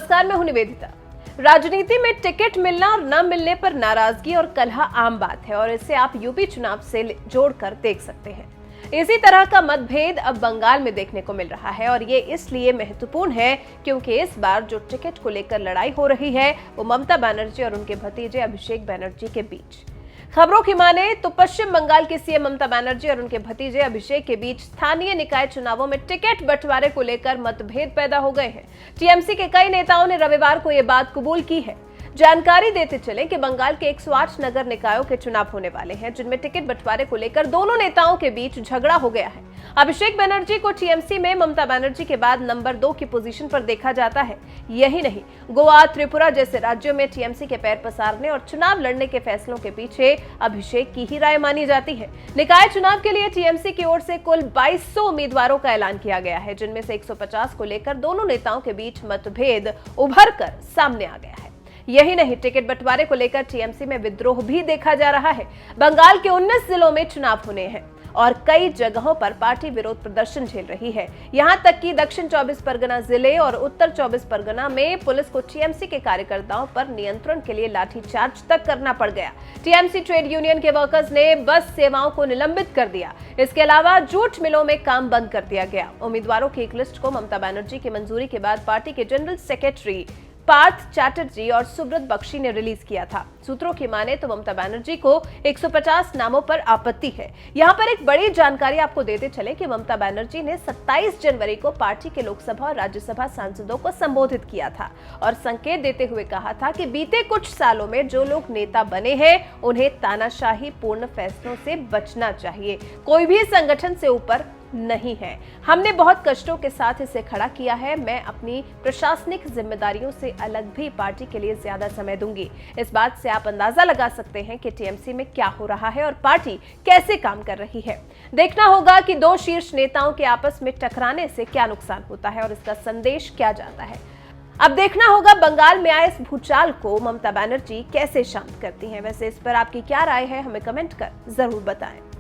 नमस्कार, मैं हूं निवेदिता। राजनीति में टिकट मिलना और न मिलने पर नाराजगी और कलह आम बात है और इसे आप यूपी चुनाव से जोड़कर देख सकते हैं। इसी तरह का मतभेद अब बंगाल में देखने को मिल रहा है और ये इसलिए महत्वपूर्ण है क्योंकि इस बार जो टिकट को लेकर लड़ाई हो रही है वो ममता बनर्जी और उनके भतीजे अभिषेक बनर्जी के बीच। खबरों की माने तो पश्चिम बंगाल की सीएम ममता बनर्जी और उनके भतीजे अभिषेक के बीच स्थानीय निकाय चुनावों में टिकट बंटवारे को लेकर मतभेद पैदा हो गए हैं। टीएमसी के कई नेताओं ने रविवार को यह बात कबूल की है। जानकारी देते चले कि बंगाल के 108 नगर निकायों के चुनाव होने वाले हैं, जिनमें टिकट बंटवारे को लेकर दोनों नेताओं के बीच झगड़ा हो गया है। अभिषेक बनर्जी को टीएमसी में ममता बनर्जी के बाद नंबर 2 की पोजीशन पर देखा जाता है। यही नहीं, गोवा, त्रिपुरा जैसे राज्यों में टीएमसी के पैर पसारने और चुनाव लड़ने के फैसलों के पीछे अभिषेक की ही राय मानी जाती है। निकाय चुनाव के लिए टीएमसी की ओर से कुल 2200 उम्मीदवारों का ऐलान किया गया है, जिनमें से 150 को लेकर दोनों नेताओं के बीच मतभेद उभर कर सामने आ गया है। यही नहीं, टिकट बंटवारे को लेकर टीएमसी में विद्रोह भी देखा जा रहा है। बंगाल के 19 जिलों में चुनाव होने हैं और कई जगहों पर पार्टी विरोध प्रदर्शन झेल रही है। यहां तक कि दक्षिण 24 परगना जिले और उत्तर 24 परगना में पुलिस को टीएमसी के कार्यकर्ताओं पर नियंत्रण के लिए लाठीचार्ज तक करना पड़ गया। टीएमसी ट्रेड यूनियन के वर्कर्स ने बस सेवाओं को निलंबित कर दिया। इसके अलावा जूट मिलों में काम बंद कर दिया गया। उम्मीदवारों की एक लिस्ट को ममता बनर्जी की मंजूरी के बाद पार्टी के जनरल सेक्रेटरी पार्थ चैटर्जी और सुब्रत बख्शी ने रिलीज किया था। सूत्रों की माने तो ममता बनर्जी को 150 नामों पर आपत्ति है। यहां पर एक बड़ी जानकारी आपको देते चले कि ममता बनर्जी ने 27 जनवरी को पार्टी के लोकसभा और राज्यसभा सांसदों को संबोधित किया था और संकेत देते हुए कहा था कि बीते कुछ सालों में जो लोग नेता बने हैं उन्हें तानाशाही पूर्ण फैसलों से बचना चाहिए। कोई भी संगठन से ऊपर नहीं है। हमने बहुत कष्टों के साथ इसे खड़ा किया है। मैं अपनी प्रशासनिक जिम्मेदारियों से अलग भी पार्टी के लिए ज्यादा समय दूंगी। इस बात से आप अंदाजा लगा सकते हैं कि टीएमसी में क्या हो रहा है और पार्टी कैसे काम कर रही है। देखना होगा कि दो शीर्ष नेताओं के आपस में टकराने से क्या नुकसान होता है और इसका संदेश क्या जाता है। अब देखना होगा बंगाल में आए इस भूचाल को ममता बनर्जी कैसे शांत करती हैं। वैसे इस पर आपकी क्या राय है, हमें कमेंट कर जरूर बताएं।